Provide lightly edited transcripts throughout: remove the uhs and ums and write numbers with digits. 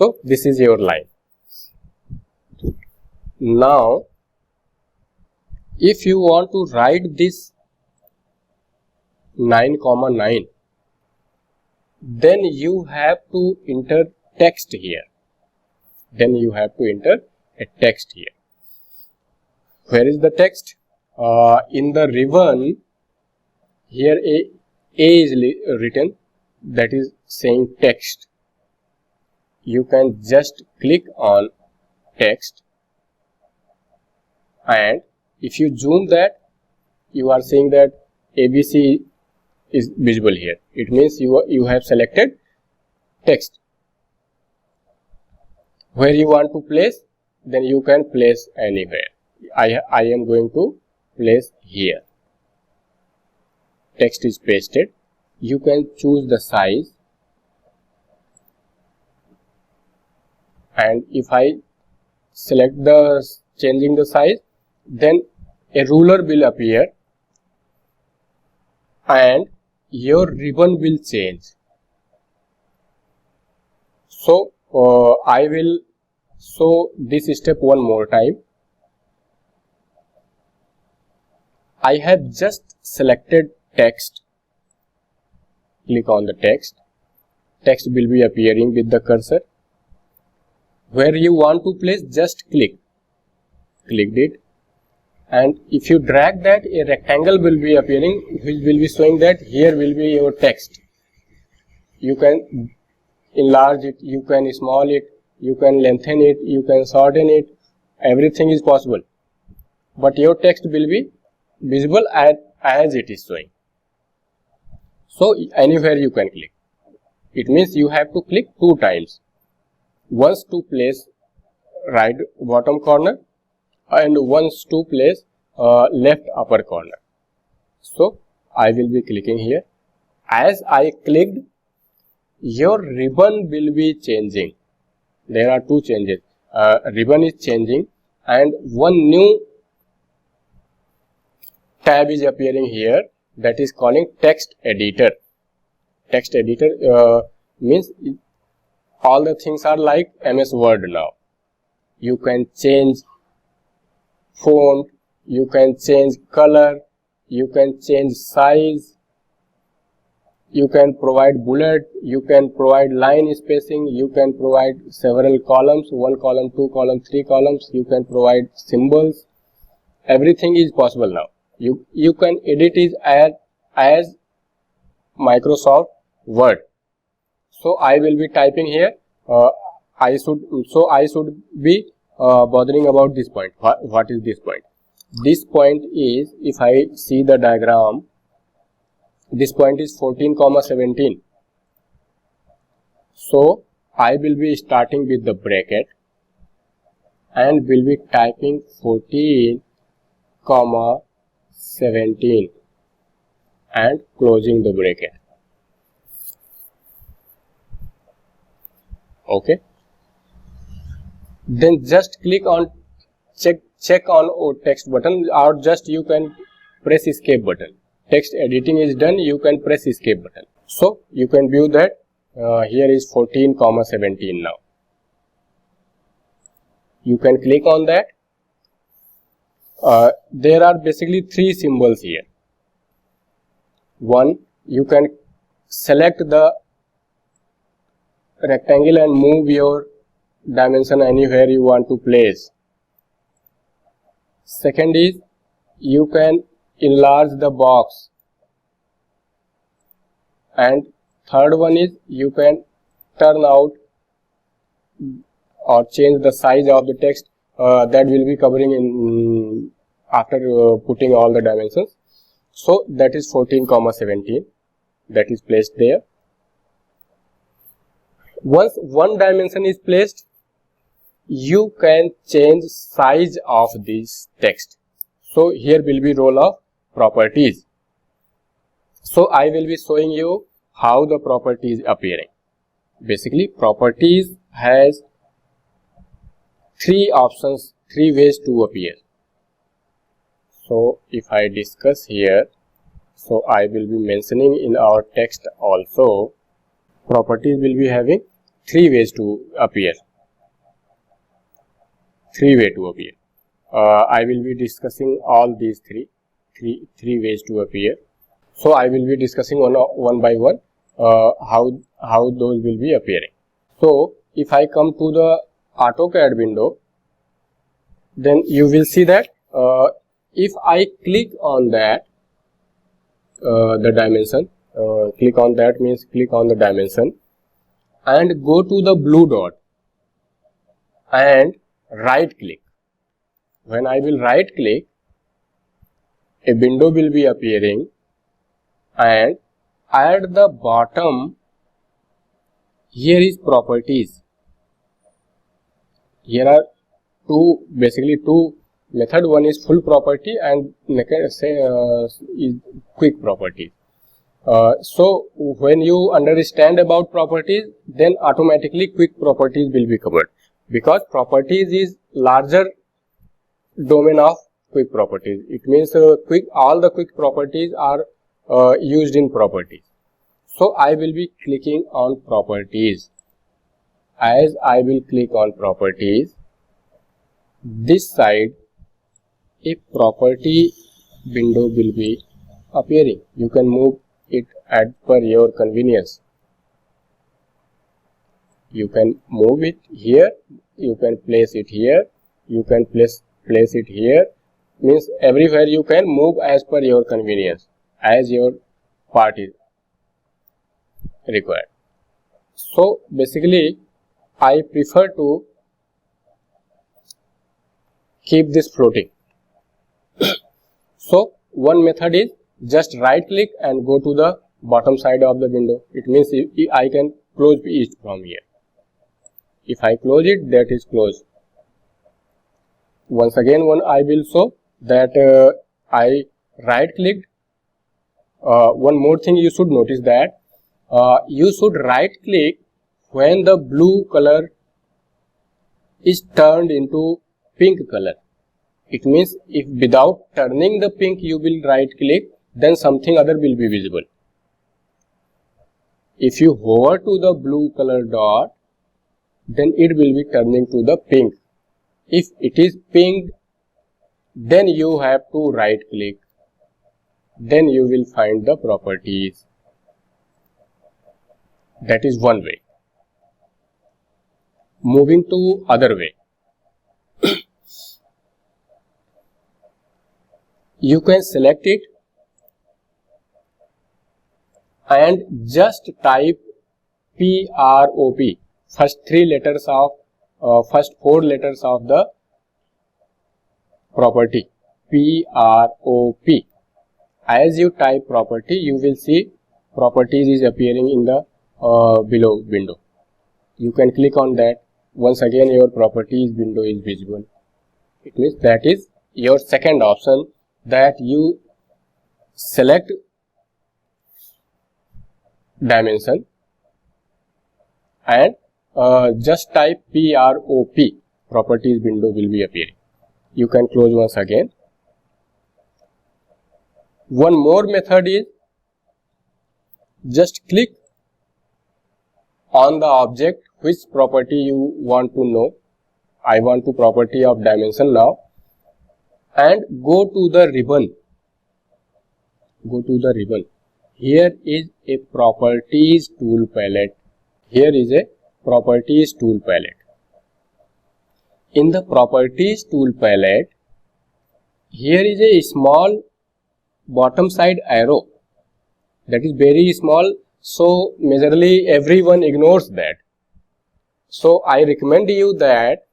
So this is your line. Now if you want to write this 9,9, then you have to enter text here. Then you have to enter a text here. Where is the text? In the ribbon, here A is written, that is saying text. You can just click on text, and if you zoom that, you are seeing that ABC is visible here. It means you have selected text. Where you want to place, then you can place anywhere. I am going to place here. Text is pasted. You can choose the size, and if I select the changing the size, then a ruler will appear and your ribbon will change. So I will show this step one more time. I have just selected text. Click on the text. Text will be appearing with the cursor. Where you want to place, just clicked it, and if you drag that, a rectangle will be appearing which will be showing that here will be your text. You can enlarge it, you can small it, you can lengthen it, you can shorten it, everything is possible, but your text will be visible as it is showing. So anywhere you can click. It means you have to click 2 times. Once to place right bottom corner and once to place left upper corner. So I will be clicking here. As I clicked, your ribbon will be changing. There are 2 changes. Ribbon is changing and one new tab is appearing here, that is calling text editor. Text editor means all the things are like MS Word now. You can change font, you can change color, you can change size, you can provide bullet, you can provide line spacing, you can provide several columns, 1 column, 2 columns, 3 columns, you can provide symbols. Everything is possible now. You can edit it as Microsoft Word. So I will be typing here. I should be bothering about this point. What is this point? This point is, if I see the diagram, this point is 14,17. So I will be starting with the bracket and will be typing 14,17 and closing the bracket. Okay. Then just click on check on text button, or just you can press escape button. Text editing is done, you can press escape button. So you can view that here is 14,17 now. You can click on that. There are basically 3 symbols here. One, you can select the rectangle and move your dimension anywhere you want to place. Second is, you can enlarge the box, and third one is, you can turn out or change the size of the text. That will be covering in after putting all the dimensions. So that is 14,17, that is placed there. Once one dimension is placed, you can change size of this text. So here will be role of properties. So I will be showing you how the property is appearing. Basically, properties has 3 options, 3 ways to appear. So if I discuss here, so I will be mentioning in our text also, properties will be having three ways to appear. Three way to appear. I will be discussing all these three ways to appear. So I will be discussing one by one how those will be appearing. So if I come to the AutoCAD window, then you will see that if I click on that the dimension, click on that means click on the dimension and go to the blue dot and right click. When I will right click, a window will be appearing, and at the bottom here is properties. Here are basically two method. One is full property and is quick property. So when you understand about properties, then automatically quick properties will be covered, because properties is larger domain of quick properties. It means all the quick properties are used in properties. So I will be clicking on properties. As I will click on properties, this side a property window will be appearing. You can move it as per your convenience. You can move it here, you can place it here, you can place it here. Means everywhere you can move as per your convenience, as your part is required. So basically I prefer to keep this floating. So one method is just right click and go to the bottom side of the window. It means I can close it from here. If I close it, that is closed. Once again, I will show that I right clicked. One more thing you should notice, that you should right click when the blue color is turned into pink color. It means if without turning the pink you will right click, then something other will be visible. If you hover to the blue color dot, then it will be turning to the pink. If it is pink, then you have to right click. Then you will find the properties. That is one way. Moving to other way. You can select it and just type PROP, first four letters of the property, PROP. As you type property, you will see properties is appearing in the below window. You can click on that. Once again your properties window is visible. It means that is your second option, that you select dimension and just type PROP, properties window will be appearing. You can close once again. One more method is just click on the object which property you want to know. I want to property of dimension now, and go to the ribbon. Go to the ribbon. Here is a properties tool palette. Here is a properties tool palette. In the properties tool palette, here is a small bottom side arrow. That is very small, so majorly everyone ignores that. So I recommend you that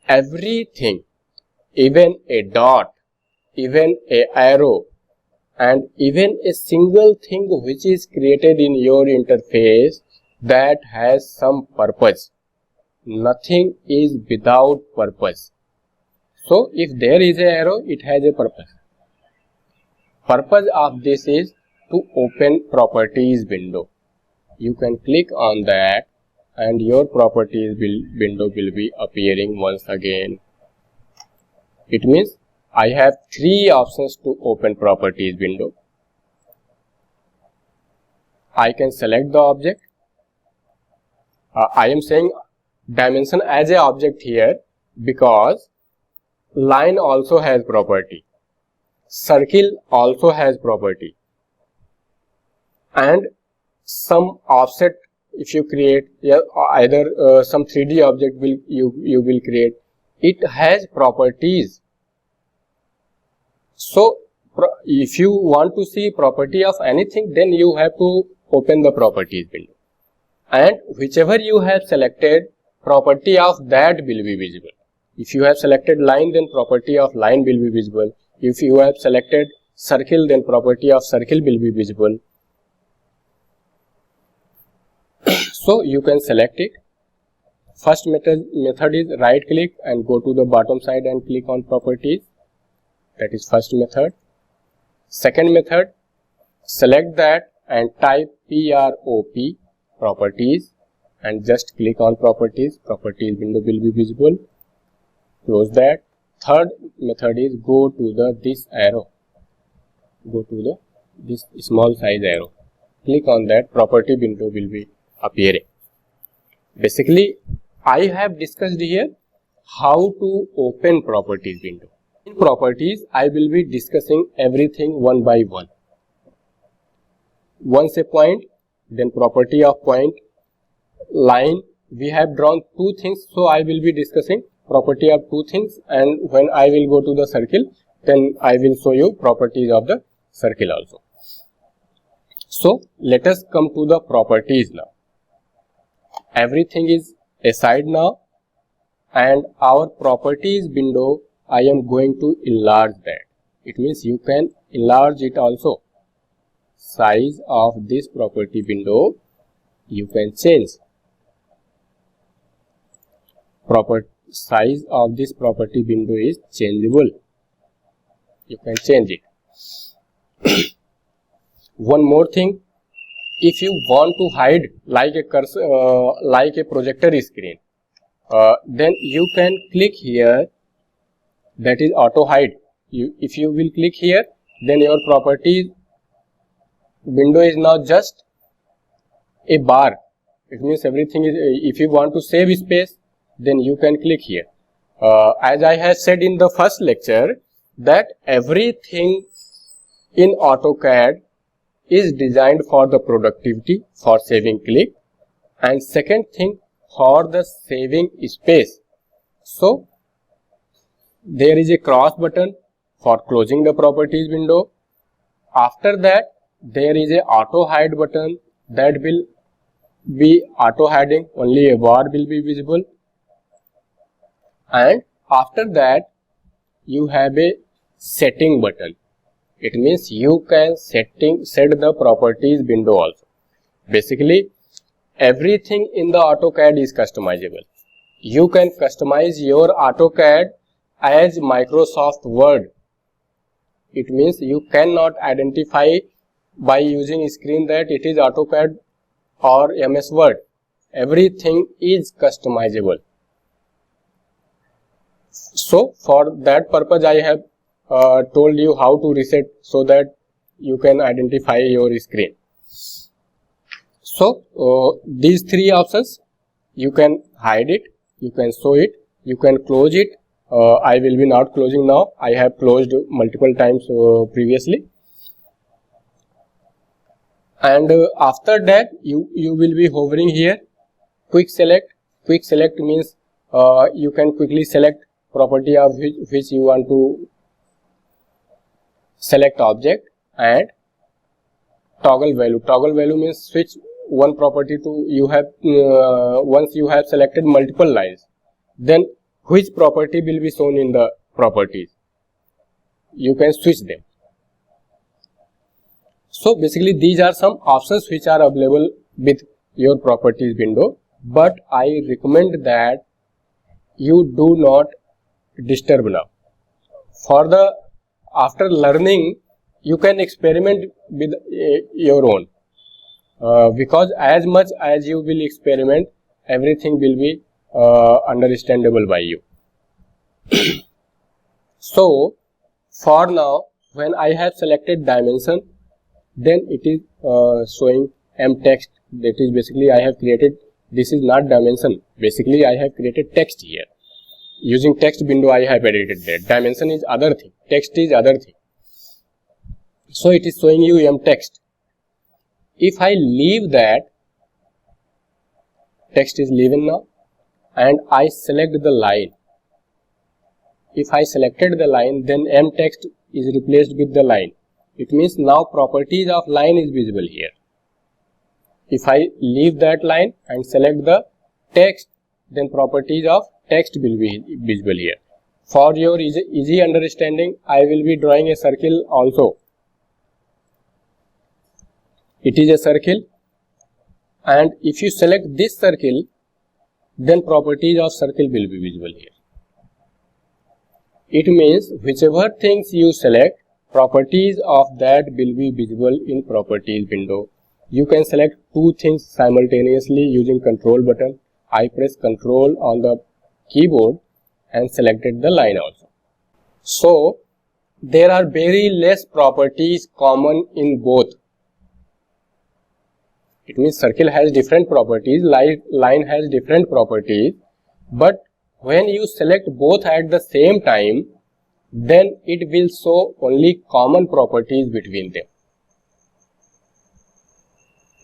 everything, even a dot, even a arrow, and even a single thing which is created in your interface that has some purpose. Nothing is without purpose. So if there is an arrow, it has a purpose. Purpose of this is to open properties window. You can click on that and your properties window will be appearing once again. It means I have three options to open properties window. I can select the object. I am saying dimension as a object here because line also has property, circle also has property, and some offset if you create, either some 3D object you will create, it has properties. So if you want to see property of anything, then you have to open the properties window, and whichever you have selected, property of that will be visible. If you have selected line, then property of line will be visible. If you have selected circle, then property of circle will be visible. So you can select it. First method is right click and go to the bottom side and click on properties. That is first method. Second method, select that and type prop properties and just click on properties. Properties window will be visible. Close that. Third method is go to this arrow. Go to this small size arrow. Click on that. Property window will be appearing. Basically, I have discussed here how to open properties window. In properties, I will be discussing everything one by one. Once a point, then property of point, line. We have drawn two things, so I will be discussing property of two things, and when I will go to the circle, then I will show you properties of the circle also. So let us come to the properties now. Everything is aside now, and our properties window, I am going to enlarge that. It means you can enlarge it also. Size of this property window you can change. Size of this property window is changeable. You can change it. One more thing, if you want to hide like a cursor, like a projector screen, then you can click here. That is auto hide. If you will click here, then your property window is now just a bar. It means everything is, if you want to save space, then you can click here. As I have said in the first lecture, that everything in AutoCAD is designed for the productivity, for saving click, and second thing, for the saving space. So there is a cross button for closing the properties window. After that, there is a auto hide button that will be auto hiding, only a bar will be visible. And after that, you have a setting button. It means you can set the properties window also. Basically, everything in the AutoCAD is customizable. You can customize your AutoCAD as Microsoft Word. It means you cannot identify by using screen that it is AutoCAD or MS Word. Everything is customizable. So for that purpose, I have told you how to reset so that you can identify your screen. So these three options, you can hide it, you can show it, you can close it. I will be not closing now. I have closed multiple times previously. And after that, you will be hovering here. Quick select. Quick select means you can quickly select property of which you want to select object, and toggle value. Toggle value means switch one property to, you have once you have selected multiple lines, then which property will be shown in the properties, you can switch them. So basically these are some options which are available with your properties window, but I recommend that you do not disturb now. For the after learning, you can experiment with your own, because as much as you will experiment, everything will be understandable by you. So for now, when I have selected dimension, then it is showing M text. That is basically I have created This is not dimension. Basically, I have created text here. Using text window, I have edited that. Dimension is other thing. Text is other thing. So it is showing you em text. If I leave that, text is leaving now, and I select the line. If I selected the line, then em text is replaced with the line. It means now properties of line is visible here. If I leave that line and select the text, then properties of text will be visible here. For your easy understanding, I will be drawing a circle also. It is a circle, and if you select this circle, then properties of circle will be visible here. It means whichever things you select, properties of that will be visible in properties window. You can select two things simultaneously using control button. I press control on the keyboard and selected the line also. So there are very less properties common in both. It means circle has different properties, line has different properties, but when you select both at the same time, then it will show only common properties between them.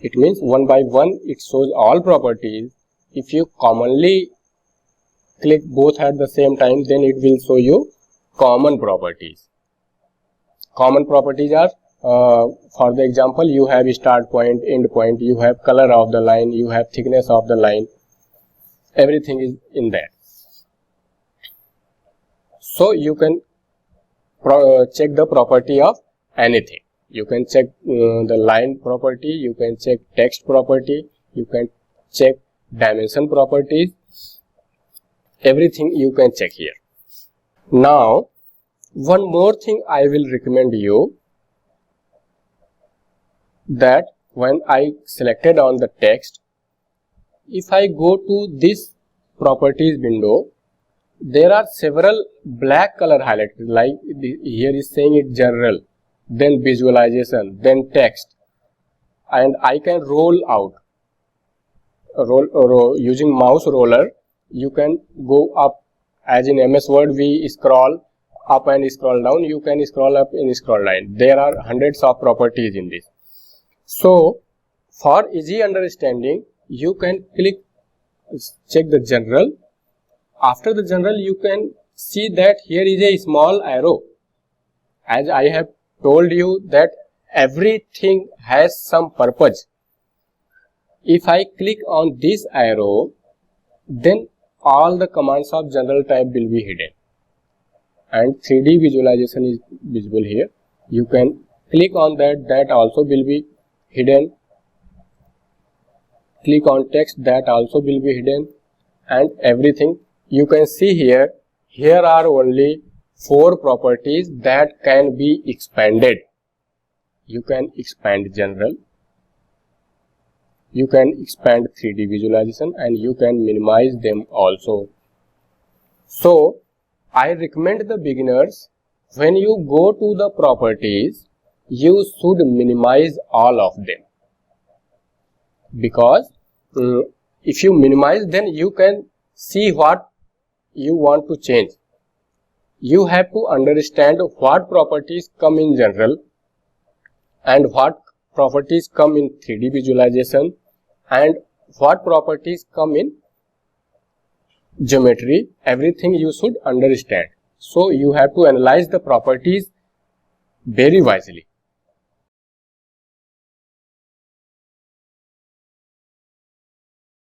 It means one by one it shows all properties. If you commonly click both at the same time, then it will show you common properties. Common properties are, for the example, you have start point, end point, you have color of the line, you have thickness of the line, everything is in that. So you can check the property of anything. You can check the line property, you can check text property, you can check dimension properties, everything you can check here. Now, one more thing I will recommend you, that when I selected on the text, if I go to this properties window, there are several black color highlighted, like here is saying it general, then visualization, then text, and I can roll out. Using mouse roller, you can go up, as in MS Word we scroll up and scroll down, you can scroll up and scroll down. There are hundreds of properties in this. So for easy understanding, you can check the general. After the general, you can see that here is a small arrow. As I have told you that everything has some purpose. If I click on this arrow, then all the commands of general type will be hidden, and 3D visualization is visible here. You can click on that also will be hidden. Click on text, that also will be hidden, and everything. You can see here are only 4 properties that can be expanded. You can expand general, you can expand 3D visualization, and you can minimize them also. So I recommend the beginners, when you go to the properties, you should minimize all of them, because if you minimize, then you can see what you want to change. You have to understand what properties come in general and what properties come in 3D visualization and what properties come in geometry. Everything you should understand. So you have to analyze the properties very wisely.